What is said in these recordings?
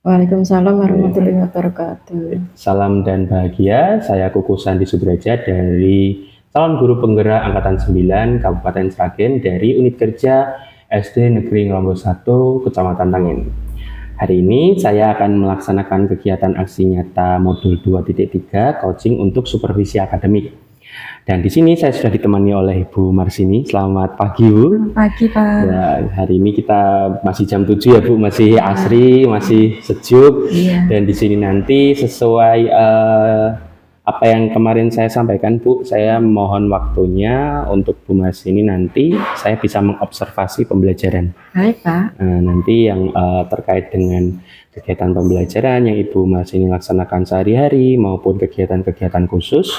Waalaikumsalam warahmatullahi wabarakatuh. Salam dan bahagia, saya Kuku Sandi Sudraja dari calon guru penggerak Angkatan 9 Kabupaten Sragen dari Unit Kerja SD Negeri Ngelombo 1, Kecamatan Tangin. Hari ini saya akan melaksanakan kegiatan aksi nyata modul 2.3 coaching untuk supervisi akademik. Dan di sini saya sudah ditemani oleh Ibu Marsini. Selamat pagi, Bu. Pagi, Pak. Ya, hari ini kita masih jam 7 ya, Bu. Masih asri, masih sejuk. Iya. Dan di sini nanti sesuai apa yang kemarin saya sampaikan, Bu, saya mohon waktunya untuk Bu Marsini nanti saya bisa mengobservasi pembelajaran. Baik, Pak. Nah, nanti yang terkait dengan kegiatan pembelajaran yang Ibu Marsini laksanakan sehari-hari maupun kegiatan-kegiatan khusus,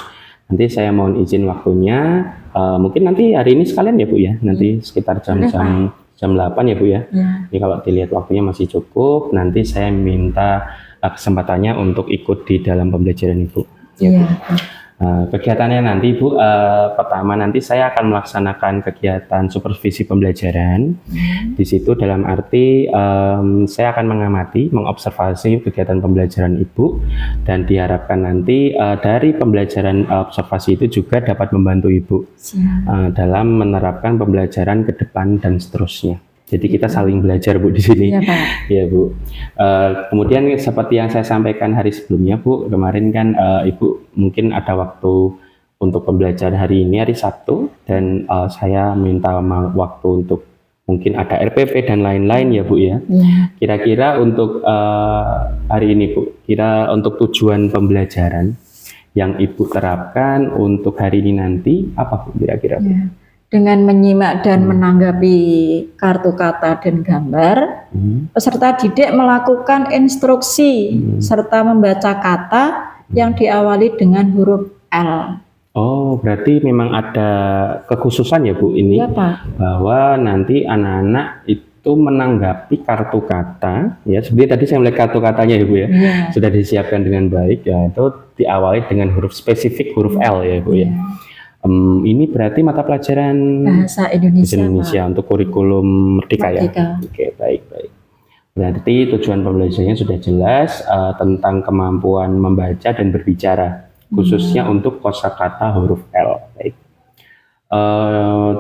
nanti saya mohon izin waktunya, mungkin nanti hari ini sekalian ya Bu ya, nanti sekitar jam 8 ya Bu ya. Ini kalau dilihat waktunya masih cukup, nanti saya minta kesempatannya untuk ikut di dalam pembelajaran Ibu. Ya, Bu. Kegiatannya nanti Bu, pertama nanti saya akan melaksanakan kegiatan supervisi pembelajaran. Di situ dalam arti saya akan mengamati, mengobservasi kegiatan pembelajaran Ibu, dan diharapkan nanti dari pembelajaran observasi itu juga dapat membantu Ibu dalam menerapkan pembelajaran ke depan dan seterusnya. Jadi kita saling belajar Bu di sini. Iya, Pak. Ya Bu. Kemudian seperti yang saya sampaikan hari sebelumnya Bu, kemarin kan Ibu mungkin ada waktu untuk pembelajaran hari ini hari Sabtu, dan saya minta waktu untuk mungkin ada RPP dan lain-lain ya Bu ya. Kira-kira untuk hari ini Bu, kira untuk tujuan pembelajaran yang Ibu terapkan untuk hari ini nanti apa Bu kira-kira? Dengan menyimak dan menanggapi kartu kata dan gambar, peserta didik melakukan instruksi serta membaca kata yang diawali dengan huruf L. Oh, berarti memang ada kekhususan ya Bu ini, ya, Pak, bahwa nanti anak-anak itu menanggapi kartu kata, ya seperti tadi saya melihat kartu katanya ya Bu ya, sudah disiapkan dengan baik ya, itu diawali dengan huruf spesifik, huruf L ya Bu ya. Ini berarti mata pelajaran Bahasa Indonesia Pak, untuk kurikulum Merdeka ya. Oke, baik. Berarti tujuan pembelajarannya sudah jelas tentang kemampuan membaca dan berbicara, khususnya untuk kosakata huruf L. Baik.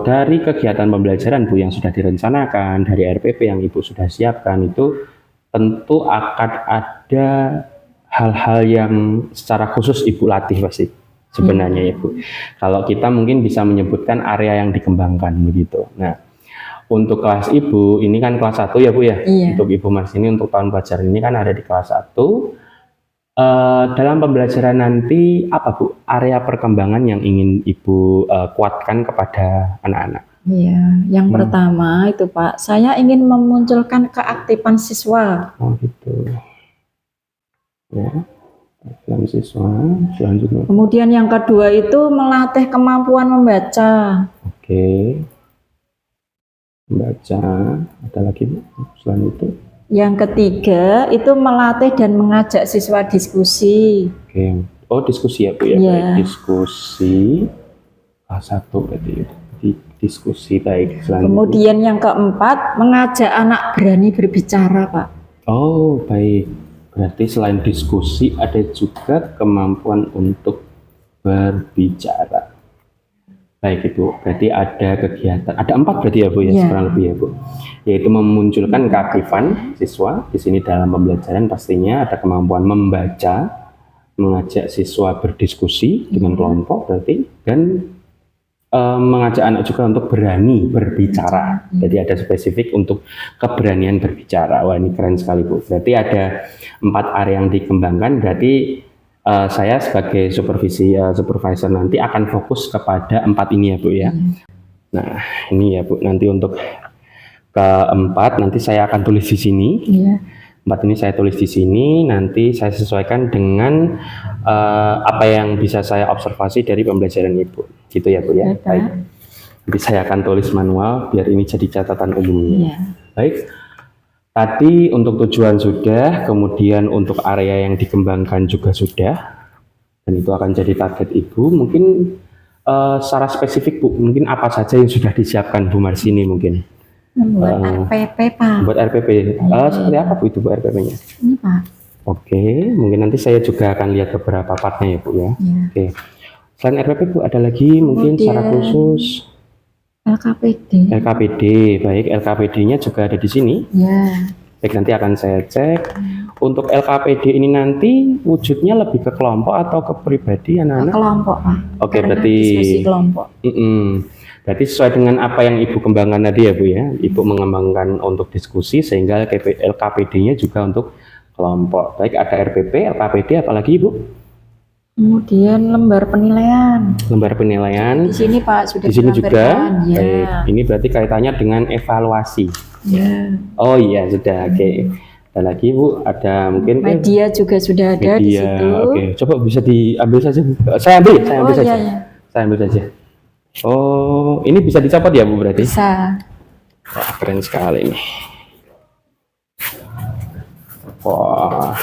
Dari kegiatan pembelajaran Bu yang sudah direncanakan, dari RPP yang Ibu sudah siapkan, itu tentu akan ada hal-hal yang secara khusus Ibu latih pasti. Sebenarnya ya Bu, kalau kita mungkin bisa menyebutkan area yang dikembangkan begitu. Nah, untuk kelas Ibu, ini kan kelas 1 ya Bu ya? Untuk Ibu Marsini untuk tahun pelajaran ini kan ada di kelas 1. Dalam pembelajaran nanti apa Bu, area perkembangan yang ingin Ibu kuatkan kepada anak-anak? Iya, yang pertama itu Pak, saya ingin memunculkan keaktifan siswa. Oh gitu. Ya. Siswa selanjutnya. Kemudian yang kedua itu melatih kemampuan membaca. Oke. Membaca. Ada lagi Bu selain itu? Yang ketiga itu melatih dan mengajak siswa diskusi. Oke. Oh diskusi ya Bu ya? Baik, diskusi. Kelas 1 berarti. Diskusi baik. Selanjutnya. Kemudian yang keempat mengajak anak berani berbicara Pak. Oh baik. Berarti selain diskusi ada juga kemampuan untuk berbicara. Baik Ibu, berarti ada kegiatan, ada 4 berarti ya Bu ya, kurang lebih ya Bu. Yaitu memunculkan keaktifan siswa. Di sini dalam pembelajaran pastinya ada kemampuan membaca, mengajak siswa berdiskusi dengan kelompok berarti, dan mengajak anak juga untuk berani berbicara. Jadi ada spesifik untuk keberanian berbicara. Wah ini keren sekali Bu. Berarti ada 4 area yang dikembangkan. Berarti saya sebagai supervisor nanti akan fokus kepada 4 ini ya Bu ya. Nah ini ya Bu, nanti untuk keempat nanti saya akan tulis di sini. 4 ini saya tulis di sini, nanti saya sesuaikan dengan apa yang bisa saya observasi dari pembelajaran Ibu. Gitu ya Bu ya. Baik. Nanti saya akan tulis manual biar ini jadi catatan umumnya. Baik. Tadi untuk tujuan sudah, kemudian untuk area yang dikembangkan juga sudah. Dan itu akan jadi target Ibu. Mungkin secara spesifik Bu, mungkin apa saja yang sudah disiapkan Bu Marsini mungkin? Membuat RPP, Pak. Buat RPP. Seperti apa Bu itu Bu RPP-nya? Ini, Pak. Oke, mungkin nanti saya juga akan lihat beberapa partnya ya Bu ya. Ya. Oke. Selain RPP Bu ada lagi mungkin secara khusus LKPD. LKPD. Baik, LKPD-nya juga ada di sini. Ya. Baik, nanti akan saya cek. Untuk LKPD ini nanti wujudnya lebih ke kelompok atau ke pribadi anak-anak? Kelompok, Pak. Oke, Karena berarti diskusi kelompok. Berarti sesuai dengan apa yang Ibu kembangkan tadi ya Bu ya. Ibu mengembangkan untuk diskusi sehingga LKPD-nya juga untuk kelompok. Baik, ada RPP, LKPD, apalagi Ibu? Kemudian lembar penilaian. Lembar penilaian. Di sini Pak sudah Di sini juga. Ya. Baik, ini berarti kaitannya dengan evaluasi. Ya. Oh iya, sudah. Oke. Ada lagi Bu, ada mungkin media juga sudah ada di situ. Oke, coba bisa diambil saja Bu. Saya ambil saja. Iya, iya. Saya ambil saja. Oh, ini bisa dicopot ya Bu berarti? Bisa. Wah, keren sekali ini. Wah.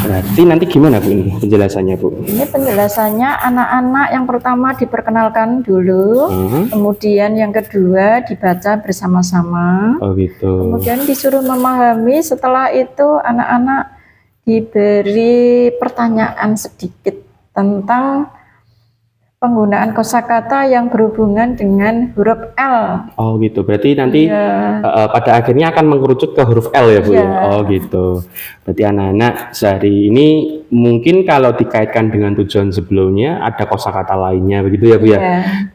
Berarti nanti gimana Bu ini penjelasannya Bu? Ini penjelasannya anak-anak yang pertama diperkenalkan dulu, kemudian yang kedua dibaca bersama-sama. Oh gitu. Kemudian disuruh memahami, setelah itu anak-anak diberi pertanyaan sedikit tentang penggunaan kosakata yang berhubungan dengan huruf L. Oh gitu, berarti nanti pada akhirnya akan mengerucut ke huruf L ya Bu ya? Oh gitu, berarti anak-anak sehari ini mungkin kalau dikaitkan dengan tujuan sebelumnya ada kosakata lainnya begitu ya Bu ya?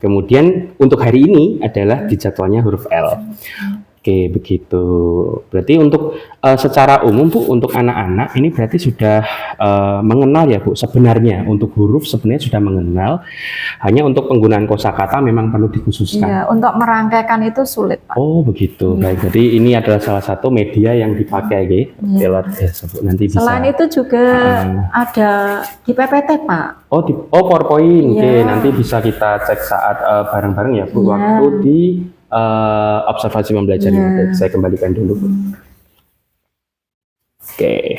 Kemudian untuk hari ini adalah di jadwalnya huruf L. Oke, begitu. Berarti untuk secara umum Bu, untuk anak-anak ini berarti sudah mengenal ya Bu, sebenarnya untuk huruf sebenarnya sudah mengenal, hanya untuk penggunaan kosakata memang perlu dikhususkan. Iya, untuk merangkaikan itu sulit Pak. Oh begitu, baik. Jadi ini adalah salah satu media yang dipakai nanti bisa. Selain itu juga ada di PPT Pak. Oh, PowerPoint. Oke, nanti bisa kita cek saat bareng-bareng ya Bu, waktu di observasi pembelajaran. Saya kembalikan dulu. Oke.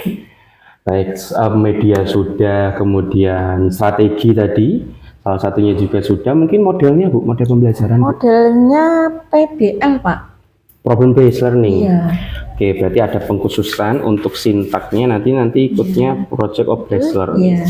Baik, media sudah, kemudian strategi tadi, salah satunya juga sudah. Mungkin modelnya Bu, model pembelajaran. Modelnya PBL Pak. Problem based learning. Oke, berarti ada pengkhususan untuk sintaknya nanti ikutnya project of based learning.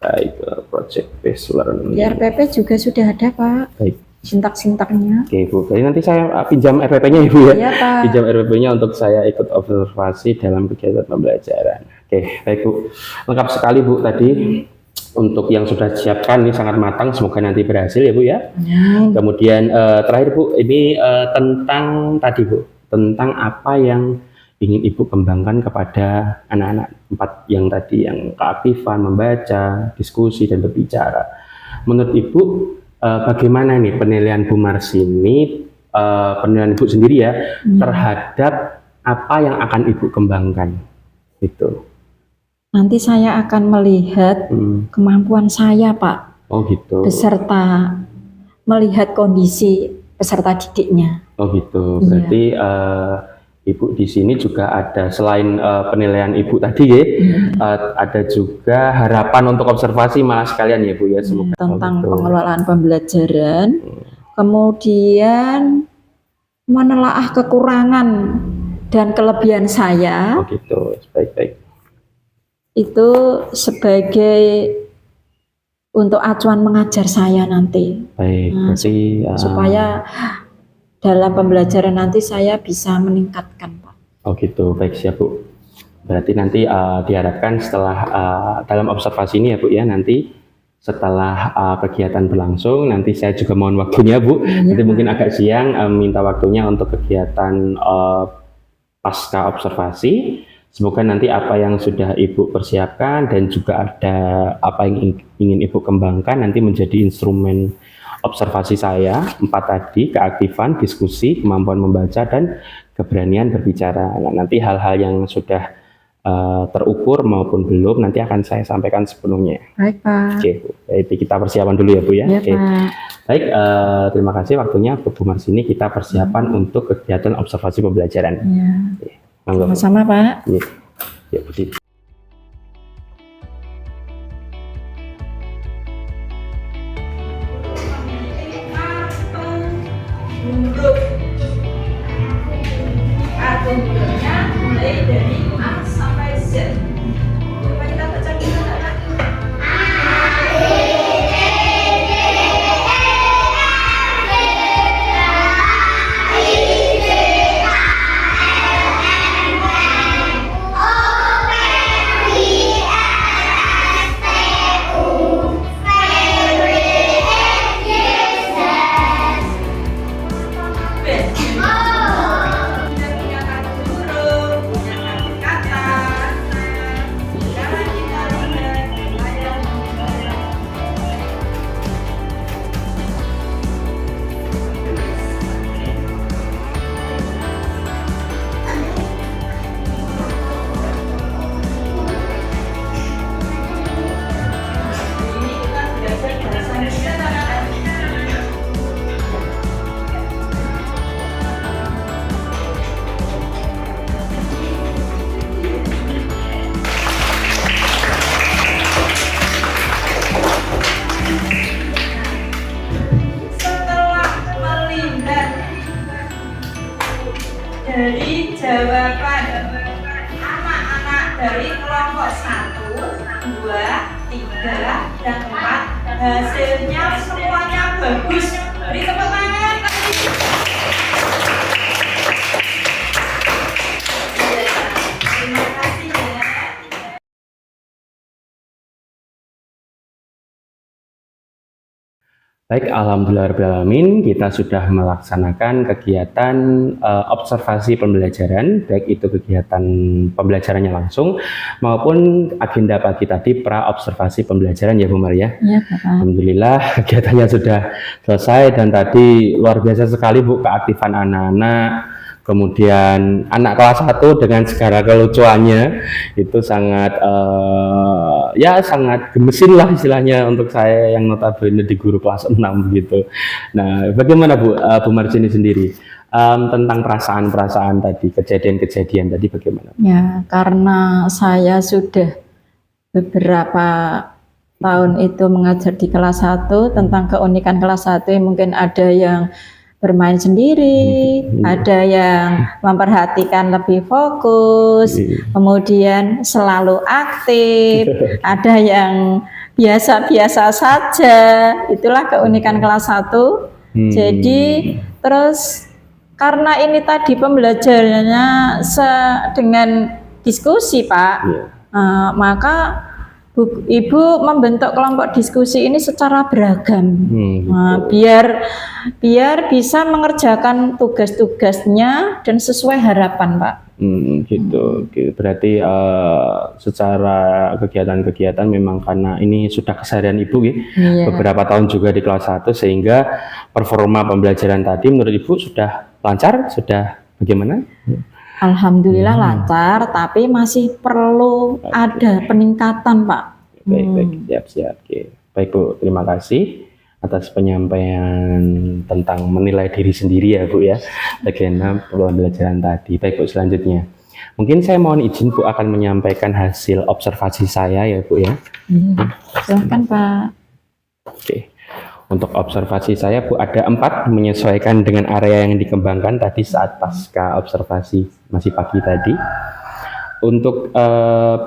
Baik, project based learning. Di RPP juga sudah ada Pak. Baik. Sintak-sintaknya. Oke Bu, jadi nanti saya pinjam RPP-nya Ibu ya. Iya Pak. Pinjam RPP-nya untuk saya ikut observasi dalam kegiatan pembelajaran. Oke, baik Bu. Lengkap sekali Bu tadi. Untuk yang sudah disiapkan ini sangat matang, semoga nanti berhasil ya Bu ya. Kemudian terakhir Bu, ini tentang tadi Bu, tentang apa yang ingin Ibu kembangkan kepada anak-anak 4 yang tadi, yang keaktifan, membaca, diskusi, dan berbicara. Menurut Ibu, bagaimana nih penilaian Bu Marsini, penilaian Ibu sendiri ya, terhadap apa yang akan Ibu kembangkan? Itu. Nanti saya akan melihat kemampuan saya Pak. Oh gitu. Beserta melihat kondisi peserta didiknya. Oh gitu. Berarti Ibu di sini juga ada selain penilaian Ibu tadi ya, ada juga harapan untuk observasi malah sekalian ya Bu ya, semoga tentang pengelolaan pembelajaran, kemudian menelaah kekurangan dan kelebihan saya. Oh gitu, baik-baik. Itu sebagai untuk acuan mengajar saya nanti. Baik, berarti supaya dalam pembelajaran nanti saya bisa meningkatkan Pak. Oh gitu, baik siap Bu. Berarti nanti diharapkan setelah dalam observasi ini ya Bu ya, nanti setelah kegiatan berlangsung, nanti saya juga mohon waktunya Bu. Nanti mungkin agak siang minta waktunya untuk kegiatan pasca observasi. Semoga nanti apa yang sudah Ibu persiapkan dan juga ada apa yang ingin Ibu kembangkan nanti menjadi instrumen observasi saya 4 tadi, keaktifan, diskusi, kemampuan membaca, dan keberanian berbicara. Nah, nanti hal-hal yang sudah terukur maupun belum nanti akan saya sampaikan sepenuhnya. Baik Pak. Oke Bu, jadi kita persiapan dulu ya Bu ya. Oke. Pak. Baik, terima kasih waktunya Bu Marsini, kita persiapan untuk kegiatan observasi pembelajaran. Oke. Sama-sama Pak. Ya, begitu. Huruf 3, dan 4. Hasilnya semuanya bagus. Beri tepuk tangan. Terima kasih ya. Baik, alhamdulillahirrahmanirrahim, kita sudah melaksanakan kegiatan observasi pembelajaran, baik itu kegiatan pembelajarannya langsung maupun agenda pagi tadi pra observasi pembelajaran ya Bu Maria. Ya, Pak. Alhamdulillah kegiatannya sudah selesai dan tadi luar biasa sekali Bu keaktifan anak-anak. Kemudian anak kelas 1 dengan segala kelucuannya itu sangat ya sangat gemesin lah istilahnya untuk saya yang notabene di guru kelas 6 gitu. Nah, bagaimana Bu Marjini sendiri tentang perasaan-perasaan tadi, kejadian-kejadian tadi bagaimana? Ya, karena saya sudah beberapa tahun itu mengajar di kelas 1 tentang keunikan kelas 1 mungkin ada yang bermain sendiri, ada yang memperhatikan lebih fokus, kemudian selalu aktif, ada yang biasa-biasa saja. Itulah keunikan kelas 1. Jadi terus karena ini tadi pembelajarannya dengan diskusi Pak, maka Ibu membentuk kelompok diskusi ini secara beragam, biar bisa mengerjakan tugas-tugasnya dan sesuai harapan, Pak. Gitu. Berarti secara kegiatan-kegiatan memang karena ini sudah keseharian Ibu ya, beberapa tahun juga di kelas 1 sehingga performa pembelajaran tadi menurut Ibu sudah lancar, sudah bagaimana? Alhamdulillah lancar, tapi masih perlu ada peningkatan, Pak. Baik, siap. Oke. Baik Bu, terima kasih atas penyampaian tentang menilai diri sendiri ya Bu ya, bagaimana pembelajaran tadi. Baik Bu, selanjutnya mungkin saya mohon izin Bu akan menyampaikan hasil observasi saya ya Bu ya. Silakan Pak. Oke. Untuk observasi saya Bu ada 4 menyesuaikan dengan area yang dikembangkan tadi saat pasca observasi masih pagi tadi. Untuk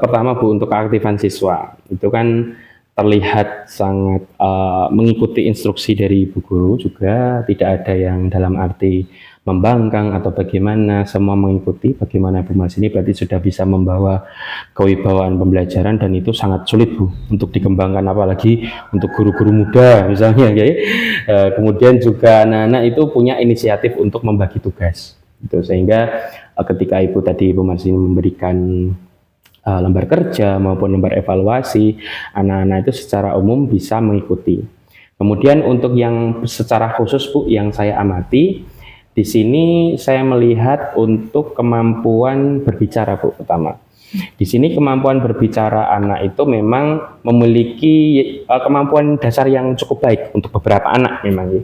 pertama Bu, untuk keaktifan siswa itu kan terlihat sangat mengikuti instruksi dari Ibu Guru juga, tidak ada yang dalam arti membangkang atau bagaimana, semua mengikuti bagaimana Bu Mas ini berarti sudah bisa membawa kewibawaan pembelajaran dan itu sangat sulit Bu untuk dikembangkan apalagi untuk guru-guru muda misalnya ya. Kemudian juga anak-anak itu punya inisiatif untuk membagi tugas gitu, sehingga ketika Ibu tadi Bu Mas ini memberikan lembar kerja maupun lembar evaluasi, anak-anak itu secara umum bisa mengikuti. Kemudian untuk yang secara khusus Bu yang saya amati di sini saya melihat untuk kemampuan berbicara Bu pertama. Di sini kemampuan berbicara anak itu memang memiliki kemampuan dasar yang cukup baik untuk beberapa anak memang ya.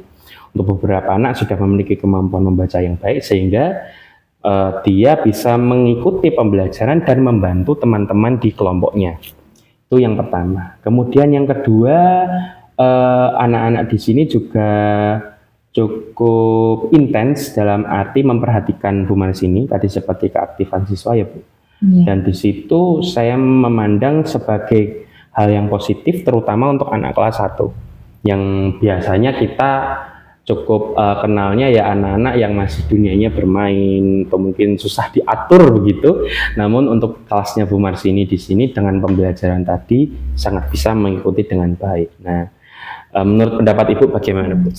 Untuk beberapa anak sudah memiliki kemampuan membaca yang baik sehingga dia bisa mengikuti pembelajaran dan membantu teman-teman di kelompoknya. Itu yang pertama. Kemudian yang kedua, anak-anak di sini juga cukup intens dalam arti memperhatikan Bu Marsini tadi sebagai keaktifan siswa ya Bu. Dan di situ saya memandang sebagai hal yang positif terutama untuk anak kelas 1 yang biasanya kita cukup kenalnya ya anak-anak yang masih dunianya bermain atau mungkin susah diatur begitu. Namun untuk kelasnya Bu Marsini di sini dengan pembelajaran tadi sangat bisa mengikuti dengan baik. Nah, menurut pendapat Ibu bagaimana Bu?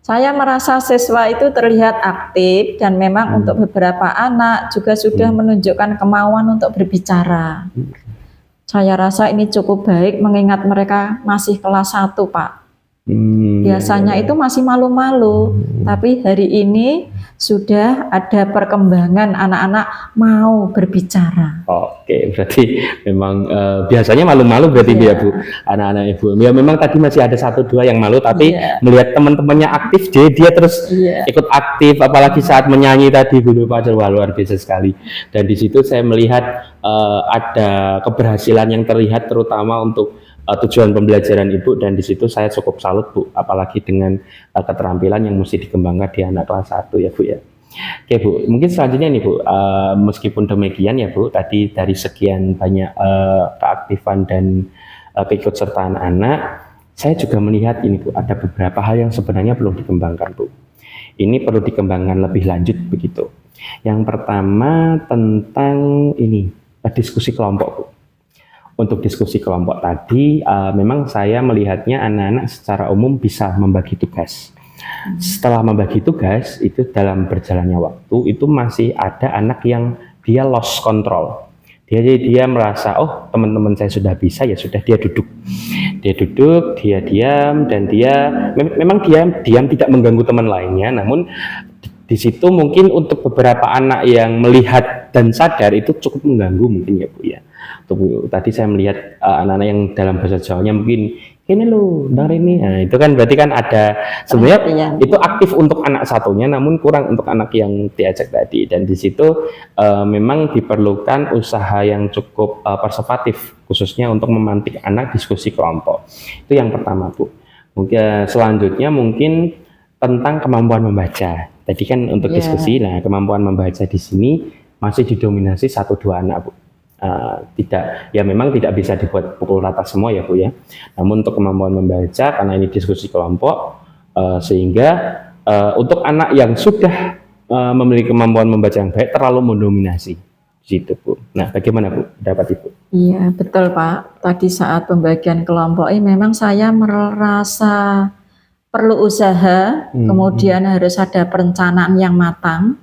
Saya merasa siswa itu terlihat aktif dan memang untuk beberapa anak juga sudah menunjukkan kemauan untuk berbicara. Saya rasa ini cukup baik mengingat mereka masih kelas 1 Pak. Biasanya itu masih malu-malu, tapi hari ini sudah ada perkembangan anak-anak mau berbicara. Oke, berarti memang biasanya malu-malu berarti ya Bu, anak-anak Ibu. Ya memang tadi masih ada 1-2 yang malu, tapi melihat teman-temannya aktif, dia terus ikut aktif, apalagi saat menyanyi tadi Bu Pacar, wah luar biasa sekali. Dan di situ saya melihat ada keberhasilan yang terlihat terutama untuk tujuan pembelajaran Ibu dan di situ saya cukup salut Bu, apalagi dengan keterampilan yang mesti dikembangkan di anak kelas 1 ya Bu ya. Oke Bu, mungkin selanjutnya nih Bu, meskipun demikian ya Bu, tadi dari sekian banyak keaktifan dan keikutsertaan anak, saya juga melihat ini Bu, ada beberapa hal yang sebenarnya perlu dikembangkan Bu. Ini perlu dikembangkan lebih lanjut begitu. Yang pertama tentang ini, diskusi kelompok Bu. Untuk diskusi kelompok tadi, memang saya melihatnya anak-anak secara umum bisa membagi tugas. Setelah membagi tugas, itu dalam berjalannya waktu, itu masih ada anak yang dia lost control. Dia merasa, oh teman-teman saya sudah bisa, ya sudah dia duduk. Dia diam, dan memang diam tidak mengganggu teman lainnya, namun di situ mungkin untuk beberapa anak yang melihat dan sadar itu cukup mengganggu mungkin ya Bu ya. Tadi saya melihat anak-anak yang dalam bahasa Jawanya mungkin ini loh, dengar ini. Nah, itu kan berarti kan ada sebenarnya itu aktif untuk anak satunya, namun kurang untuk anak yang diajak tadi. Dan di situ memang diperlukan usaha yang cukup persuasif, khususnya untuk memantik anak diskusi kelompok. Itu yang pertama Bu. Mungkin selanjutnya mungkin tentang kemampuan membaca. Tadi kan untuk diskusi, nah kemampuan membaca di sini masih didominasi 1-2 anak Bu. Memang tidak bisa dibuat pukul rata semua ya Bu ya. Namun untuk kemampuan membaca, karena ini diskusi kelompok, sehingga untuk anak yang sudah memiliki kemampuan membaca yang baik terlalu mendominasi situ Bu. Nah bagaimana Bu pendapat Ibu? Iya betul Pak. Tadi saat pembagian kelompok ini memang saya merasa perlu usaha, kemudian harus ada perencanaan yang matang.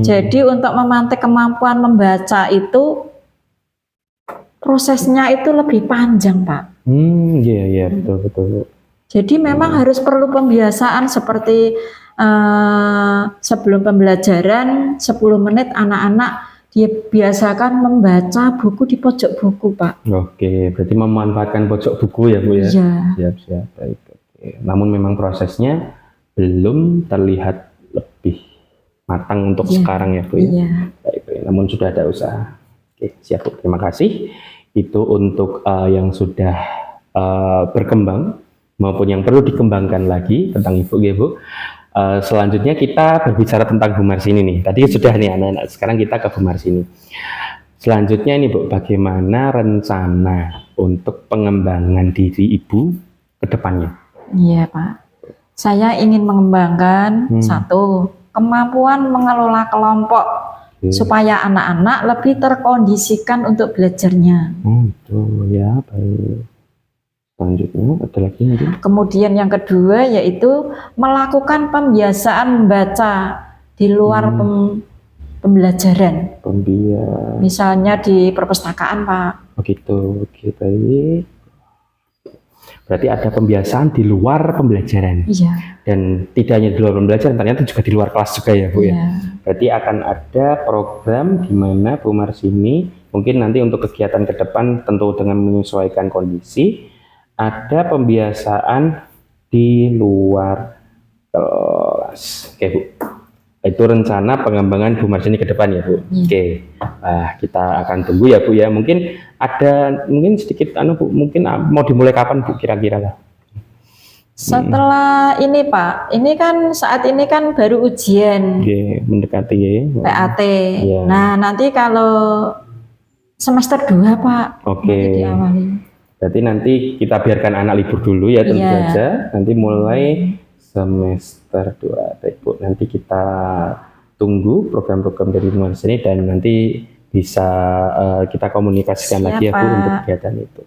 Jadi untuk memantik kemampuan membaca itu prosesnya itu lebih panjang Pak. Iya betul. Jadi memang harus perlu pembiasaan seperti sebelum pembelajaran 10 menit anak-anak dibiasakan membaca buku di pojok buku Pak. Oke, berarti memanfaatkan pojok buku ya Bu ya? Iya. Siap, baik. Oke. Namun memang prosesnya belum terlihat lebih matang untuk sekarang ya Bu ya? Iya. Baik. Namun sudah ada usaha. Oke, siap Bu, terima kasih. Itu untuk yang sudah berkembang maupun yang perlu dikembangkan lagi tentang Ibu ya Bu. Selanjutnya kita berbicara tentang Bu Marsini nih. Tadi sudah nih anak-anak, sekarang kita ke Bu Marsini. Selanjutnya ini Bu, bagaimana rencana untuk pengembangan diri Ibu ke depannya? Iya Pak, saya ingin mengembangkan satu, kemampuan mengelola kelompok supaya anak-anak lebih terkondisikan untuk belajarnya. Betul ya, baik. Selanjutnya ada lagi mungkin? Kemudian yang kedua yaitu melakukan pembiasaan membaca di luar pembelajaran. Misalnya di perpustakaan Pak. Oh gitu, oke baik. Berarti ada pembiasaan di luar pembelajaran. Iya. Dan tidak hanya di luar pembelajaran, ternyata juga di luar kelas juga ya Bu ya. Berarti akan ada program di mana Bu Marsini mungkin nanti untuk kegiatan ke depan tentu dengan menyesuaikan kondisi, ada pembiasaan di luar kelas. Oke Bu, itu rencana pengembangan Bu Marsini ke depan ya Bu. Oke, kita akan tunggu ya Bu ya. Mungkin ada sedikit Bu, mungkin mau dimulai kapan Bu kira-kira lah? Setelah ini Pak, ini kan saat ini kan baru ujian. Mendekati ya. PAT. Nah nanti kalau semester 2 Pak, nanti diawali. Berarti nanti kita biarkan anak libur dulu ya tentu saja. Nanti mulai semester 2. Baik Bu, nanti kita tunggu program-program dari Bu Marsini dan nanti bisa kita komunikasikan lagi ya Bu untuk kegiatan itu.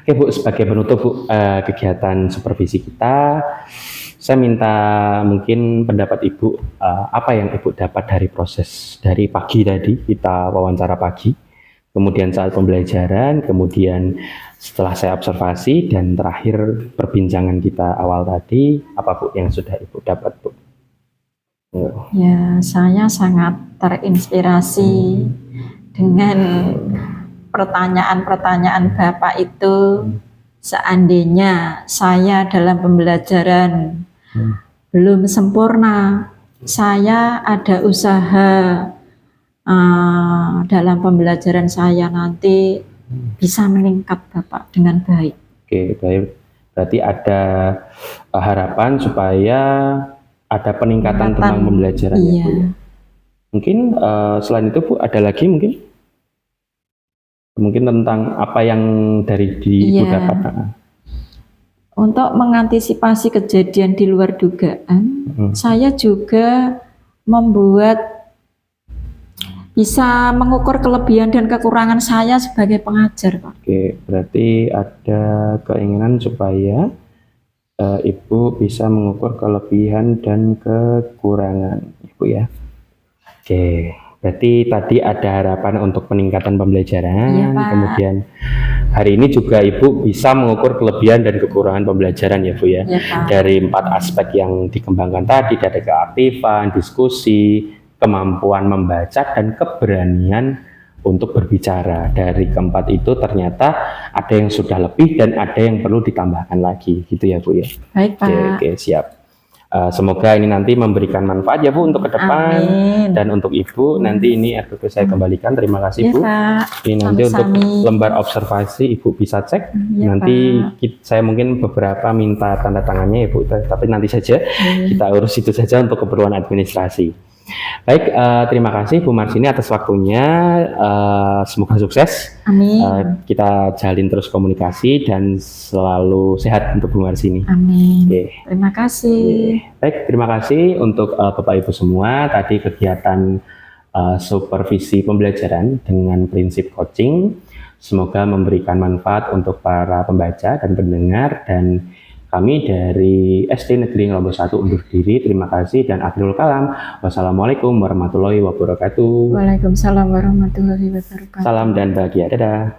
Oke Bu, sebagai penutup Bu kegiatan supervisi kita, saya minta mungkin pendapat Ibu, apa yang Ibu dapat dari proses dari pagi tadi kita wawancara pagi, kemudian saat pembelajaran, kemudian setelah saya observasi, dan terakhir perbincangan kita awal tadi, apa Bu yang sudah Ibu dapat Bu? Ya, saya sangat terinspirasi dengan pertanyaan-pertanyaan Bapak itu. Seandainya saya dalam pembelajaran belum sempurna, saya ada usaha dalam pembelajaran saya nanti bisa meningkat Bapak dengan baik. Oke, baik. Berarti ada harapan supaya ada peningkatan tentang pembelajaran ya Bu. Mungkin selain itu Bu ada lagi mungkin? Mungkin tentang apa yang dari di Ibu Iya. dapat. Untuk mengantisipasi kejadian di luar dugaan, saya juga membuat bisa mengukur kelebihan dan kekurangan saya sebagai pengajar, Pak. Oke, berarti ada keinginan supaya Ibu bisa mengukur kelebihan dan kekurangan Ibu ya. Oke, berarti tadi ada harapan untuk peningkatan pembelajaran, Iya, Pak. kemudian hari ini juga Ibu bisa mengukur kelebihan dan kekurangan pembelajaran ya Bu ya. Iya, Pak. Dari 4 aspek yang dikembangkan tadi, ada keaktifan, diskusi, kemampuan membaca, dan keberanian untuk berbicara. Dari keempat itu ternyata ada yang sudah lebih dan ada yang perlu ditambahkan lagi, gitu ya Bu ya. Baik, Pak. Oke, siap. Semoga ini nanti memberikan manfaat ya Bu untuk ke depan. Amin. Dan untuk Ibu nanti ini RPP saya kembalikan. Terima kasih Iya, Bu. Pak. Ini nanti untuk Sami-sami. lembar observasi Ibu bisa cek. Iya, Nanti Pak. saya mungkin beberapa minta tanda tangannya ya Bu, tapi nanti saja kita urus itu saja untuk keperluan administrasi. Baik, terima kasih Bu Marsini atas waktunya. Semoga sukses. Amin. Kita jalin terus komunikasi dan selalu sehat untuk Bu Marsini. Amin. Oke. Terima kasih. Baik, terima kasih untuk Bapak Ibu semua. Tadi kegiatan supervisi pembelajaran dengan prinsip coaching. Semoga memberikan manfaat untuk para pembaca dan pendengar, dan kami dari SD Negeri Ngelombok 1 undur diri. Terima kasih dan akhirul kalam. Wassalamualaikum warahmatullahi wabarakatuh. Waalaikumsalam warahmatullahi wabarakatuh. Salam dan bahagia. Dadah.